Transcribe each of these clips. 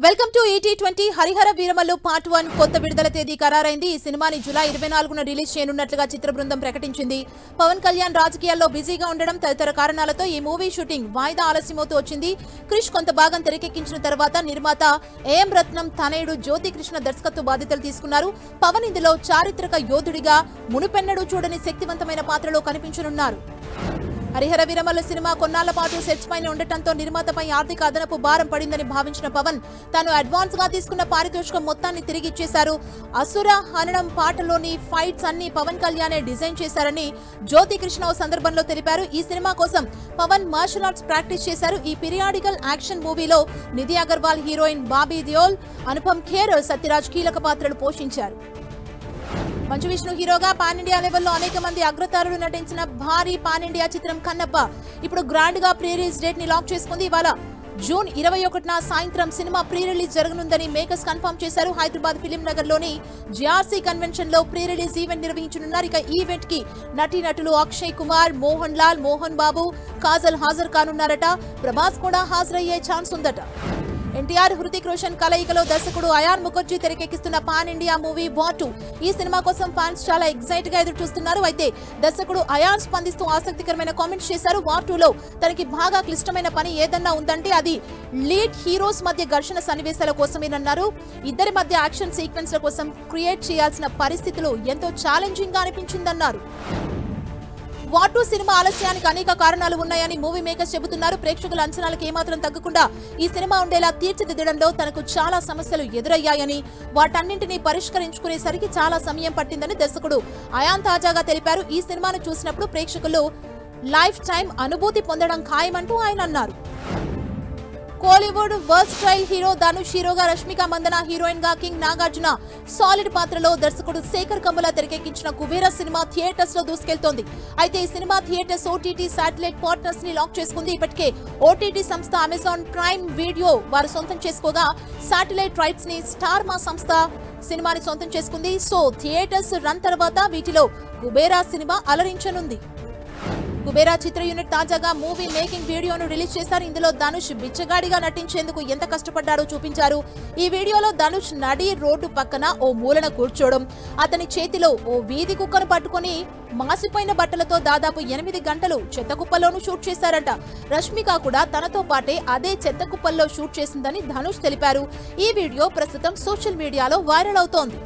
Welcome to ET20 Harihara Veeramallu part 1 కొత్త విడుదల తేదీ ఖరారైంది. ఈ సినిమాని జూలై 24న రిలీజ్ చేయనున్నట్లుగా చిత్ర బృందం ప్రకటించింది. పవన్ కళ్యాణ్ రాజకీయాల్లో బిజీగా ఉండడం తదితర కారణాలతో ఈ మూవీ షూటింగ్ వాయిదా ఆలస్యమవుతూ వచ్చింది. క్రిష్ కొంత భాగం తెరకెక్కించిన తర్వాత నిర్మాత ఏఎం రత్నం తనయుడు జ్యోతి కృష్ణ దర్శకత్వ బాధ్యతలు తీసుకున్నారు. పవన్ ఇందులో చారిత్రక యోధుడిగా మునుపెన్నడూ చూడని శక్తివంతమైన పాత్రలో కనిపించనున్నారు. హరిహర వీరమల్లు సినిమా కొన్నాళ్ల పాటు సెట్స్ పైన ఉండటంతో నిర్మాతపై ఆర్థిక అదనపు భారం పడిందని భావించిన పవన్ తాను అడ్వాన్స్ గా తీసుకున్న పారితోషికం మొత్తాన్ని తిరిగి ఇచ్చేశారు. అసుర హననం పాటలోని ఫైట్స్ అన్ని పవన్ కళ్యాణే డిజైన్ చేశారని జ్యోతి కృష్ణ ఓ సందర్భంలో తెలిపారు. ఈ సినిమా కోసం పవన్ మార్షల్ ఆర్ట్స్ ప్రాక్టీస్ చేశారు. ఈ పీరియాడికల్ యాక్షన్ మూవీలో నిధి అగర్వాల్ హీరోయిన్ బాబీ దేఓల్, అనుపమ్ ఖేర్, సత్యరాజ్ కీలక పాత్రలు పోషించారు. మంచు విష్ణు హీరోగా పాన్ ఇండియా లెవెల్లో అనేక మంది అగ్రతారులు నటించిన భారీ పాన్ ఇండియా చిత్రం కన్నప్ప ఇప్పుడు గ్రాండ్ గా ప్రీ రిలీజ్ డేట్ ని లాక్ చేసుకుంది. ఇవాళ జూన్ 21న సాయంత్రం సినిమా ప్రీ రిలీజ్ జరగనుందని మేకర్స్ కన్ఫర్మ్ చేశారు. హైదరాబాద్ ఫిలిం నగర్ లోని జిఆర్సీ కన్వెన్షన్ లో ప్రీ రిలీజ్ ఈవెంట్ నిర్వహించనున్నారు. ఇక ఈవెంట్ కి నటీనటులు అక్షయ్ కుమార్, మోహన్ లాల్, మోహన్ బాబు, కాజల్ హాజరు కానున్నారట. ప్రభాస్ కూడా హాజరయ్యే ఛాన్స్ ఉందట. ఎన్టీఆర్, హృతిక్ రోషన్ కలయికలో దర్శకుడు అయాన్ ముఖర్జీ తెరకెక్కిస్తున్న పాన్ ఇండియా మూవీ వార్ 2. ఈ సినిమా కోసం ఫ్యాన్స్ చాలా ఎక్సైట్ గా ఎదురు చూస్తున్నారు. అయితే దర్శకుడు అయాన్ స్పందిస్తూ ఆసక్తికరమైన కామెంట్స్ చేశారు. వార్ 2లో తనకి బాగా క్లిష్టమైన పని ఏదన్నా ఉందంటే అది లీడ్ హీరోస్ మధ్య ఘర్షణ సన్నివేశాల కోసమేనన్నారు. ఇద్దరి మధ్య యాక్షన్ సీక్వెన్స్ల కోసం క్రియేట్ చేయాల్సిన పరిస్థితులు ఎంతో ఛాలెంజింగ్ గా అనిపించిందన్నారు. వార్ 2 సినిమా ఆలస్యానికి అనేక కారణాలు ఉన్నాయని మూవీ మేకర్స్ చెబుతున్నారు. ప్రేక్షకుల అంచనాలకు ఏమాత్రం తగ్గకుండా ఈ సినిమా ఉండేలా తీర్చిదిద్దడంలో తనకు చాలా సమస్యలు ఎదురయ్యాయని, వాటన్నింటినీ పరిష్కరించుకునేసరికి చాలా సమయం పట్టిందని దర్శకుడు అయాన్ తాజాగా తెలిపారు. ఈ సినిమాను చూసినప్పుడు ప్రేక్షకులు లైఫ్ టైం అనుభూతి పొందడం ఖాయమంటూ ఆయన అన్నారు. కోలీవుడ్ వర్స్టైల్ హీరో ధనుష్ హీరోగా, రష్మిక మందన హీరోయిన్ గా, కింగ్ నాగార్జున సాలిడ్ పాత్రలో దర్శకుడు శేఖర్ కమ్ముల తెరకెక్కించిన కుబేరా సినిమా థియేటర్స్ లో దూసుకెళ్తోంది. అయితే ఈ cinema theatres OTT satellite partners ని లాక్ చేసుకుంది. ఇప్పటికే ఓటీటీ సంస్థ అమెజాన్ ప్రైమ్ వీడియో వారు సొంతం చేసుకోగా, శాటిలైట్ రైట్స్ ని స్టార్ మా సంస్థ సినిమాని సొంతం చేసుకుంది. సో థియేటర్స్ రన్ తర్వాత వీటిలో కుబేరా సినిమా అలరించనుంది. కుబేరా చిత్ర యూనిట్ తాజాగా మూవీ మేకింగ్ వీడియోను రిలీజ్ చేశారు. ఇందులో ధనుష్ బిచ్చగాడిగా నటించేందుకు ఎంత కష్టపడ్డారో చూపించారు. ఈ వీడియోలో ధనుష్ నడి రోడ్డు పక్కన ఓ మూలన కూర్చోవడం, అతని చేతిలో ఓ వీధి కుక్కను పట్టుకుని మాసిపోయిన బట్టలతో దాదాపు 8 గంటలు చెత్త కుప్పల్లోనూ షూట్ చేశారట. రష్మిక కూడా తనతో పాటే అదే చెత్త కుప్పల్లో షూట్ చేసిందని ధనుష్ తెలిపారు. ఈ వీడియో ప్రస్తుతం సోషల్ మీడియాలో వైరల్ అవుతోంది.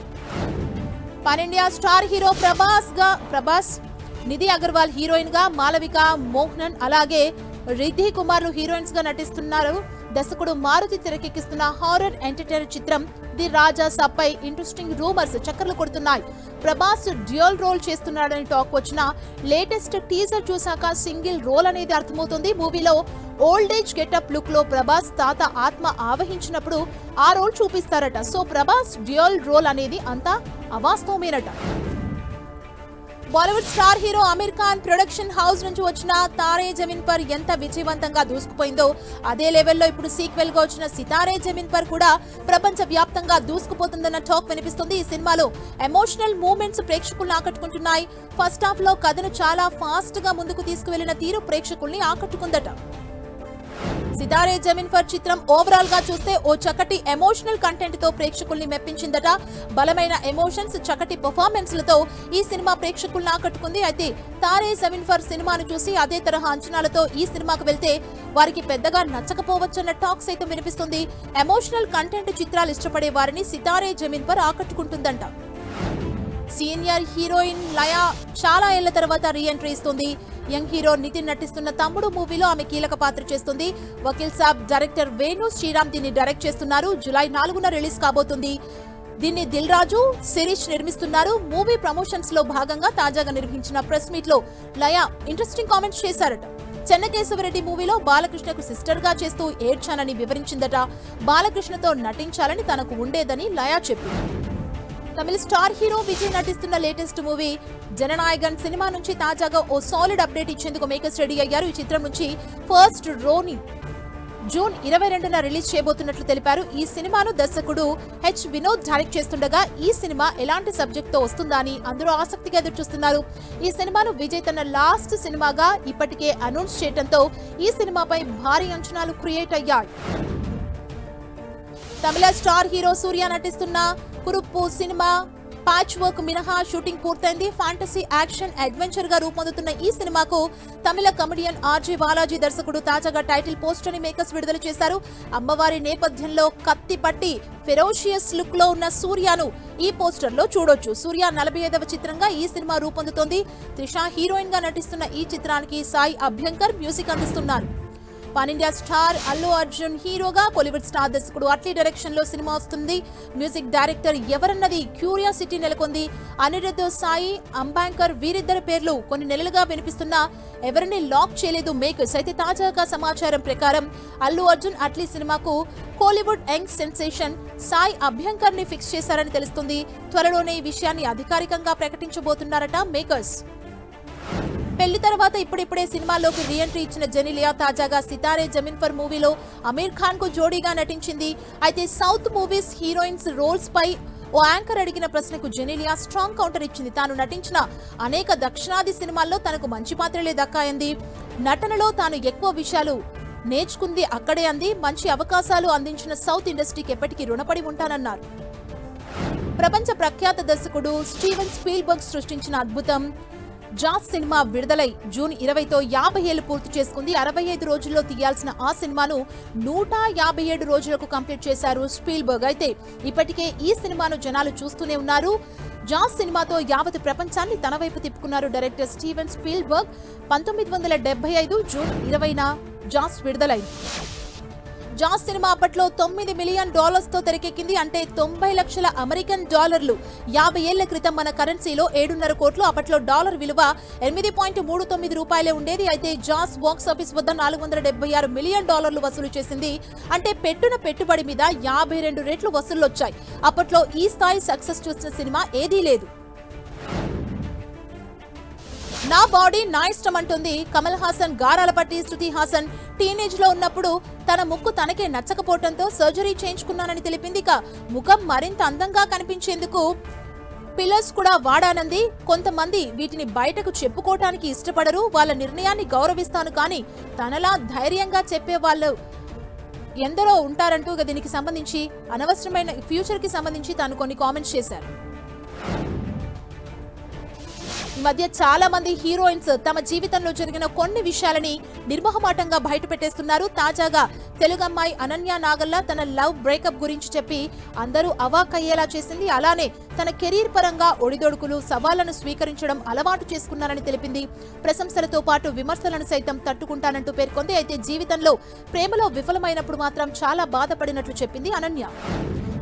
Pan India star hero Prabhas, Nidhi Agarwal heroine గా, మాలవిక మోహనన్ అలాగే రిద్ధి కుమార్లు హీరోయిన్స్ గా నటిస్తున్నారు. దర్శకుడు మారుతి తెరకెక్కిస్తున్న హారర్ ఎంటర్టైనర్ చిత్రం ది రాజా సపై ఇంట్రెస్టింగ్ రూమర్స్ చక్కర్లు కొడుతున్నాయి. ప్రభాస్ డ్యూయల్ రోల్ చేస్తున్నాడని టాక్ వచ్చిన లేటెస్ట్ టీజర్ చూశాక సింగిల్ రోల్ అనేది అర్థమవుతుంది. మూవీలో ఓల్డ్ ఏజ్ గెటప్ లుక్ లో ప్రభాస్ తాత ఆత్మ ఆవహించినప్పుడు ఆ రోల్ చూపిస్తారట. సో ప్రభాస్ డ్యూయల్ రోల్ అనేది అంతా అవాస్తవమేనట. Bollywood star hero Aamir Khan production house నుంచి వచ్చిన తారే జమీన్ పర్ ఎంత విజయవంతంగా దూసుకుపోయిందో అదే లెవెల్లో ఇప్పుడు సీక్వెల్ గా వచ్చిన సితారే జమీన్ పర్ కూడా ప్రపంచ వ్యాప్తంగా దూసుకుపోతుందన్న టాక్ వినిపిస్తుంది. ఈ సినిమాలో ఎమోషనల్ మూమెంట్స్ ప్రేక్షకులను ఆకట్టుకుంటున్నాయి. ఫస్ట్ హాఫ్ లో కథను చాలా ఫాస్ట్ గా ముందుకు తీసుకువెళ్లిన తీరు ప్రేక్షకుల్ని ఆకట్టుకుందట. సితారే జమీన్ పర్ చిత్రం ఓవరాల్ గా చూస్తే ఓ చక్కటి ఎమోషనల్ కంటెంట్ తో ప్రేక్షకుల్ని మెప్పించిందట. బలమైన ఎమోషన్స్, చక్కటి పర్ఫార్మెన్స్లతో ఈ సినిమా ప్రేక్షకుల్ని ఆకట్టుకుంది. అయితే తారే జమీన్ పర్ సినిమాను చూసి అదే తరహా అంచనాలతో ఈ సినిమాకు వెళ్తే వారికి పెద్దగా నచ్చకపోవచ్చన్న టాక్ సైతం వినిపిస్తుంది. ఎమోషనల్ కంటెంట్ చిత్రాలు ఇష్టపడే వారిని Sitaare Zameen per ఆకట్టుకుంటుందంట. Senior heroine Laya చాలా ఏళ్ల తర్వాత రీ ఎంట్రీ ఇస్తుంది. యంగ్ హీరో నితిన్ నటిస్తున్న తమ్ముడు మూవీలో ఆమె కీలక పాత్ర చేస్తుంది. వకీల్ సాబ్ డైరెక్టర్ వేణు శ్రీరామ్ దీన్ని డైరెక్ట్ చేస్తున్నారు. జూలై 4న రిలీజ్ కాబోతుంది. దీన్ని దిల్ రాజు, శిరీష్ నిర్మిస్తున్నారు. మూవీ ప్రమోషన్స్ లో భాగంగా తాజాగా నిర్వహించిన ప్రెస్ మీట్ లో లయా ఇంట్రెస్టింగ్ కామెంట్స్ చేశారట. చెన్నకేశవరెడ్డి మూవీలో బాలకృష్ణకు సిస్టర్ గా చేస్తూ ఏడ్చానని వివరించిందట. బాలకృష్ణతో నటించాలని తనకు ఉండేదని లయా చెప్పింది. తమిళ స్టార్ హీరో విజయ్ నటిస్తున్న లేటెస్ట్ మూవీ జననాయగన్ సినిమా నుంచి తాజాగా ఓ సాలిడ్ అప్డేట్ ఇచ్చేందుకు మేకర్స్ రెడీ అయ్యారు. ఈ చిత్రం నుంచి ఫస్ట్ రోని జూన్ 22న రిలీజ్ చేయబోతున్నట్లు తెలిపారు. ఈ సినిమాను దర్శకుడు హెచ్ వినోద్ డైరెక్ట్ చేస్తుండగా ఈ సినిమా ఎలాంటి సబ్జెక్ట్ తో వస్తుందా అని అందరూ ఆసక్తిగా ఎదురుచూస్తున్నారు. ఈ సినిమాను విజయ్ తన లాస్ట్ సినిమాగా ఇప్పటికే అనౌన్స్ చేయడంతో ఈ సినిమాపై భారీ అంచనాలు క్రియేట్ అయ్యాయి. తమిళ స్టార్ హీరో సూర్య నటిస్తున్న కురుప్పు సినిమా ప్యాచ్ వర్క్ మినహా షూటింగ్ పూర్తయింది. ఫ్యాంటసీ యాక్షన్ అడ్వెంచర్ గా రూపొందుతున్న ఈ సినిమాకు తమిళ కమెడియన్ ఆర్జే బాలాజీ దర్శకుడు తాజాగా టైటిల్ పోస్టర్ ని మేకర్స్ విడుదల చేశారు. అమ్మవారి నేపథ్యంలో కత్తి పట్టి ఫెరోషియస్ లుక్ లో ఉన్న సూర్యను ఈ పోస్టర్ లో చూడొచ్చు. సూర్య 45వ చిత్రంగా ఈ సినిమా రూపొందుతోంది. త్రిష హీరోయిన్ గా నటిస్తున్న ఈ చిత్రానికి సాయి అభ్యంకర్ మ్యూజిక్ అందిస్తున్నారు. Pan India star Allu Arjun హీరోగా, కోలీవుడ్ స్టార్ దర్శకుడు అట్లీ డైరెక్షన్ లో సినిమా వస్తుంది. మ్యూజిక్ డైరెక్టర్ ఎవరన్నది క్యూరియాసిటీ నెలకొంది. అనిరుద్ధ్, సాయి అంబాంకర్ వీరిద్దరి పేర్లు కొన్ని నెలలుగా వినిపిస్తున్నా ఎవరిని లాక్ చేయలేదు మేకర్స్. అయితే తాజాగా సమాచారం ప్రకారం అల్లు అర్జున్ అట్లీ సినిమాకు కోలీవుడ్ యంగ్ సెన్సేషన్ సాయి అభ్యంకర్ ని ఫిక్స్ చేశారని తెలుస్తుంది. త్వరలోనే ఈ విషయాన్ని అధికారికంగా ప్రకటించబోతున్నారట మేకర్స్. పెళ్లి తర్వాత ఇప్పుడిప్పుడే సినిమాల్లోకి రీఎంట్రీ ఇచ్చిన జెనీలియా తాజాగా సితారే జమీన్ పర్ మూవీలో అమీర్ ఖాన్ కు జోడీగా నటించింది. అయితే సౌత్ మూవీస్ హీరోయిన్స్ రోల్స్ పై ఓ యాంకర్ అడిగిన ప్రశ్నకు జెనీలియా స్ట్రాంగ్ కౌంటర్ ఇచ్చింది. తాను నటించిన అనేక దక్షిణాది సినిమాల్లో తనకు మంచి పాత్రలే దక్కాయంది. నటనలో తాను ఎక్కువ విషయాలు నేర్చుకుంది అక్కడే అంది. మంచి అవకాశాలు అందించిన సౌత్ ఇండస్ట్రీకి ఎప్పటికీ రుణపడి ఉంటానన్నారు. ప్రపంచ ప్రఖ్యాత దర్శకుడు స్టీవెన్ స్పీల్బర్గ్ సృష్టించిన అద్భుతం జాస్ సినిమా విడుదలై జూన్ 20తో 50 ఏళ్లు పూర్తి చేసుకుంది. 65 రోజుల్లో తీయాల్సిన ఆ సినిమాను 157 రోజులకు కంప్లీట్ చేశారు స్పీల్బర్గ్. అయితే ఇప్పటికే ఈ సినిమాను జనాలు చూస్తూనే ఉన్నారు. జాస్ సినిమాతో యావత్ ప్రపంచాన్ని తన వైపు తిప్పుకున్నారు డైరెక్టర్ స్టీవెన్ స్పీల్బర్గ్. 1975 జూన్ 20న జాస్ విడుదలైంది. జాస్ సినిమా అప్పట్లో $9 మిలియన్ తో తెరకెక్కింది. అంటే 90 లక్షల అమెరికన్ డాలర్లు. 50 ఏళ్ల క్రితం మన కరెన్సీలో 7.5 కోట్లు. అప్పట్లో డాలర్ విలువ 8.39 రూపాయలే ఉండేది. అయితే జాస్ బాక్స్ ఆఫీస్ వద్ద $476 మిలియన్ వసూలు చేసింది. అంటే పెట్టుబడి మీద 52 రెట్లు వసూళ్లొచ్చాయి. అప్పట్లో ఈ స్థాయి సక్సెస్ చూసిన సినిమా ఏదీ లేదు. నా బాడీ నా ఇష్టం అంటుంది కమల్ హాసన్ గారాల పట్టి శృతి హాసన్. టీనేజ్ లో ఉన్నప్పుడు తన ముక్కు తనకే నచ్చకపోవడంతో సర్జరీ చేయించుకున్నానని తెలిపింది. ఇక ముఖం మరింత అందంగా కనిపించేందుకు పిల్లర్స్ కూడా వాడానంది. కొంతమంది వీటిని బయటకు చెప్పుకోవటానికి ఇష్టపడరు. వాళ్ళ నిర్ణయాన్ని గౌరవిస్తాను, కానీ తనలా ధైర్యంగా చెప్పే వాళ్ళు ఎందరో ఉంటారంటూ దీనికి సంబంధించి అనవసరమైన ఫ్యూచర్ కి సంబంధించి తాను కొన్ని కామెంట్స్ చేశారు. ఈ మధ్య చాలా మంది హీరోయిన్స్ తమ జీవితంలో జరిగిన కొన్ని విషయాలని నిర్మోహమాటంగా బయట పెట్టేస్తున్నారు. తాజాగా తెలుగమ్మాయి అనన్య నాగల్లా తన లవ్ బ్రేకప్ గురించి చెప్పి అందరూ అవాక్కయ్యేలా చేసింది. అలానే తన కెరీర్ పరంగా ఒడిదొడుకులు, సవాళ్లను స్వీకరించడం అలవాటు చేసుకున్నారని తెలిపింది. ప్రశంసలతో పాటు విమర్శలను సైతం తట్టుకుంటానంటూ పేర్కొంది. అయితే జీవితంలో ప్రేమలో విఫలమైనప్పుడు మాత్రం చాలా బాధపడినట్లు చెప్పింది అనన్య.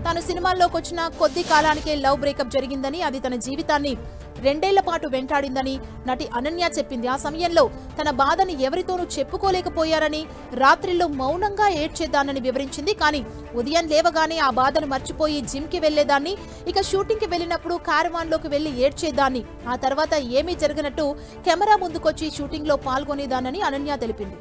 తాను సినిమాల్లోకి వచ్చిన కొద్ది కాలానికే లవ్ బ్రేకప్ జరిగిందని, అది తన జీవితాన్ని 2 ఏళ్ల పాటు వెంటాడిందని నటి అనన్య చెప్పింది. ఆ సమయంలో తన బాధని ఎవరితోనూ చెప్పుకోలేకపోయారని, రాత్రిలో మౌనంగా ఏడ్చేదానని వివరించింది. కానీ ఉదయం లేవగానే ఆ బాధను మర్చిపోయి జిమ్ కి వెళ్లేదాన్ని. ఇక షూటింగ్ కి వెళ్లినప్పుడు కారవాన్ లోకి వెళ్లి ఏడ్చేదాన్ని. ఆ తర్వాత ఏమీ జరగనట్టు కెమెరా ముందుకొచ్చి షూటింగ్ లో పాల్గొనేదానని అనన్య తెలిపింది.